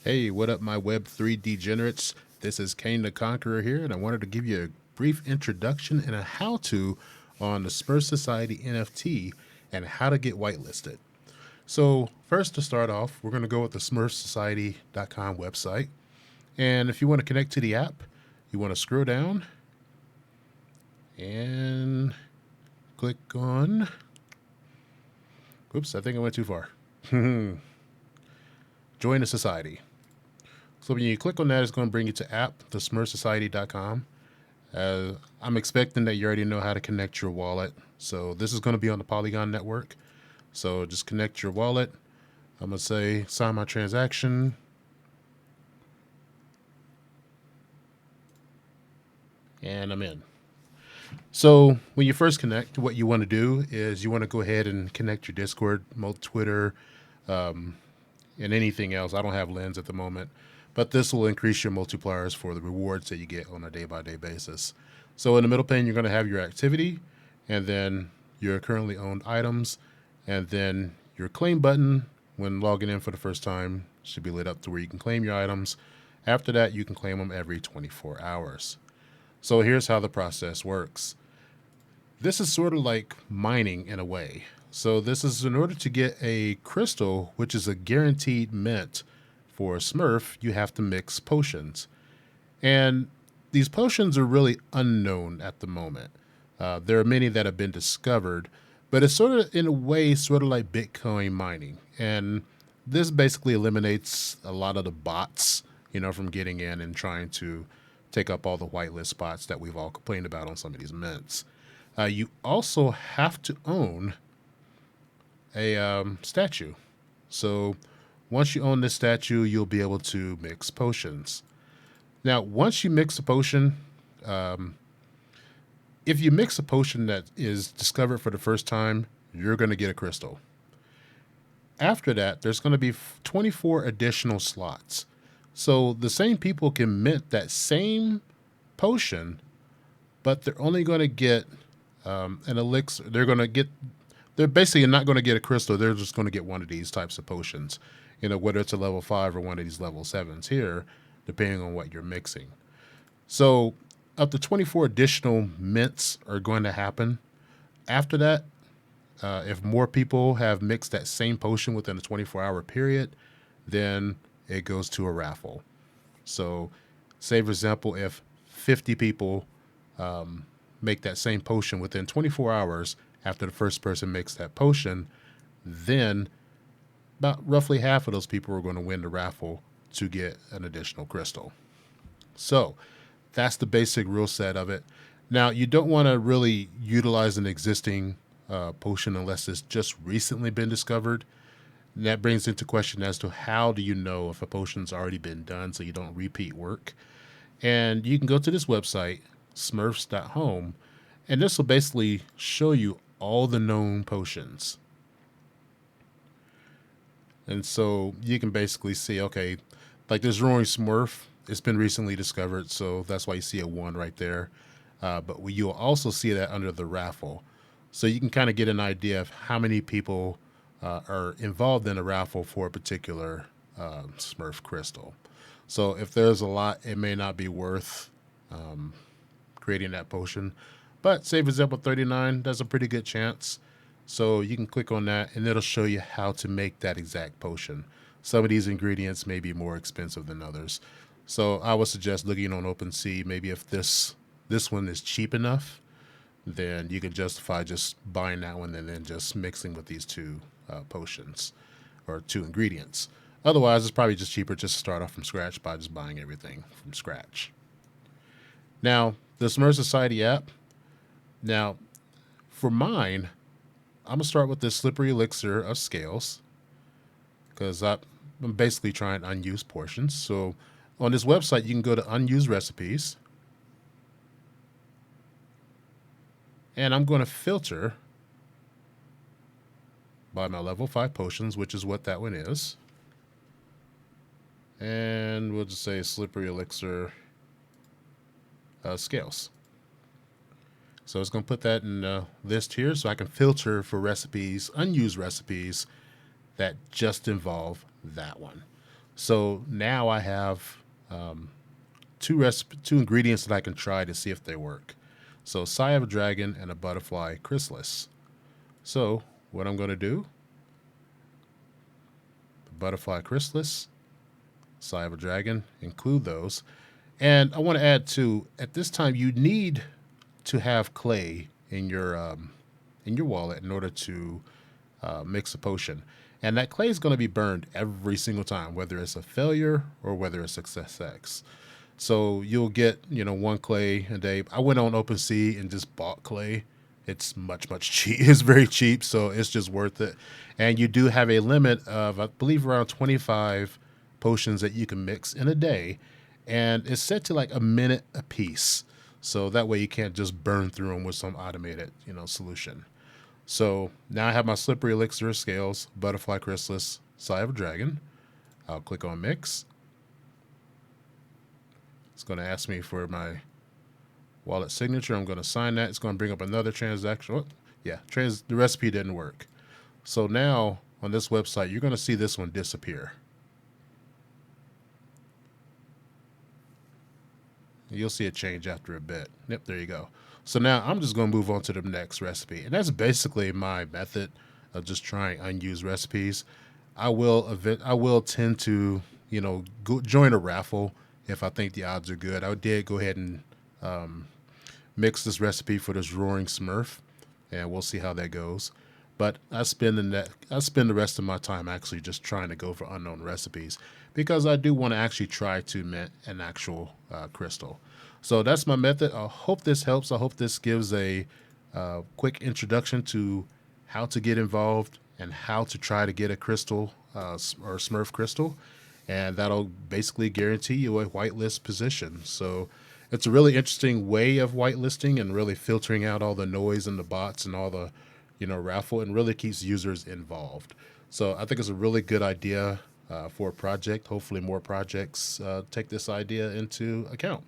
Hey, what up, my Web3 degenerates? This is Kane the Conqueror here, and I wanted to give you a brief introduction and a how to on the Smurf Society NFT and how to get whitelisted. So, first to start off, we're going to go with the smurfsociety.com website. And if you want to connect to the app, you want to scroll down and click on. Oops, I think I went too far. Join the society. So when you click on that, it's going to bring you to app, the smurfsociety.com. I'm expecting that you already know how to connect your wallet. So this is going to be on the Polygon network. So just connect your wallet. I'm going to say sign my transaction. And I'm in. So when you first connect, what you want to do is you want to go ahead and connect your Discord, Twitter, and anything else. I don't have Lens at the moment, but this will increase your multipliers for the rewards that you get on a day-by-day basis. So in the middle pane, you're going to have your activity, and then your currently owned items, and then your claim button when logging in for the first time should be lit up to where you can claim your items. After that, you can claim them every 24 hours. So here's how the process works. This is sort of like mining in a way. So this is in order to get a crystal, which is a guaranteed mint for a Smurf, you have to mix potions. And these potions are really unknown at the moment. There are many that have been discovered, but it's sort of, in a way, sort of like Bitcoin mining. And this basically eliminates a lot of the bots, from getting in and trying to take up all the whitelist spots that we've all complained about on some of these mints. You also have to own a statue. So once you own this statue, you'll be able to mix potions. Now, once you mix a potion, if you mix a potion that is discovered for the first time, you're going to get a crystal. After that, there's going to be 24 additional slots. So the same people can mint that same potion, but they're only going to get an elixir. They're basically not going to get a crystal. They're just going to get one of these types of potions, whether it's a level 5 or one of these level 7s here, depending on what you're mixing. So up to 24 additional mints are going to happen. After that, if more people have mixed that same potion within a 24-hour period, then it goes to a raffle. So say, for example, if 50 people make that same potion within 24 hours after the first person makes that potion, then about roughly half of those people are going to win the raffle to get an additional crystal. So that's the basic rule set of it. Now, you don't want to really utilize an existing potion unless it's just recently been discovered. And that brings into question as to how do you know if a potion's already been done so you don't repeat work. And you can go to this website, smurfs.home, and this will basically show you all the known potions. And so you can basically see, okay, like this Roaring Smurf, it's been recently discovered, so that's why you see a 1 right there. But you'll also see that under the raffle. So you can kind of get an idea of how many people are involved in a raffle for a particular Smurf crystal. So if there's a lot, it may not be worth creating that potion. But say, for example, 39, that's a pretty good chance. So you can click on that and it'll show you how to make that exact potion. Some of these ingredients may be more expensive than others. So I would suggest looking on OpenSea. Maybe if this one is cheap enough, then you can justify just buying that one and then just mixing with these two potions or 2 ingredients. Otherwise, it's probably just cheaper just to start off from scratch by just buying everything from scratch. Now, the Smurf Society app. Now, for mine, I'm going to start with this slippery elixir of scales because I'm basically trying unused portions. So on this website, you can go to unused recipes. And I'm going to filter by my level 5 potions, which is what that one is. And we'll just say slippery elixir scales. So it's going to put that in the list here so I can filter for recipes, unused recipes that just involve that one. So now I have two ingredients that I can try to see if they work. So Sigh of a Dragon and a Butterfly Chrysalis. So what I'm going to do, the Butterfly Chrysalis, Sigh of a Dragon, include those. And I want to add too, at this time you need to have clay in your wallet in order to mix a potion. And that clay is going to be burned every single time, whether it's a failure or whether it's success X. So you'll get, one clay a day. I went on OpenSea and just bought clay. It's much cheap. It's very cheap, so it's just worth it. And you do have a limit of, I believe, around 25 potions that you can mix in a day, and it's set to like a minute a piece. So that way you can't just burn through them with some automated, solution. So now I have my slippery elixir of scales, butterfly chrysalis, sigh of a dragon. I'll click on mix. It's going to ask me for my wallet signature. I'm going to sign that. It's going to bring up another transaction. Oh, yeah, the recipe didn't work. So now on this website, you're going to see this one disappear. You'll see it change after a bit. Yep, there you go. So now I'm just going to move on to the next recipe. And that's basically my method of just trying unused recipes. I will tend to, join a raffle if I think the odds are good. I did go ahead and mix this recipe for this roaring Smurf, and we'll see how that goes. But I spend the rest of my time actually just trying to go for unknown recipes because I do want to actually try to mint an actual crystal. So that's my method. I hope this helps. I hope this gives a quick introduction to how to get involved and how to try to get a crystal or Smurf crystal, and that'll basically guarantee you a whitelist position. So it's a really interesting way of whitelisting and really filtering out all the noise and the bots and all the raffle, and really keeps users involved. So I think it's a really good idea for a project. Hopefully more projects take this idea into account.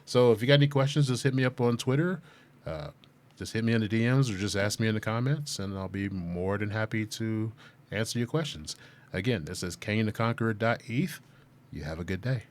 So if you got any questions, just hit me up on Twitter. Just hit me in the DMs or just ask me in the comments, and I'll be more than happy to answer your questions. Again, this is KaneTheConqueror.eth. You have a good day.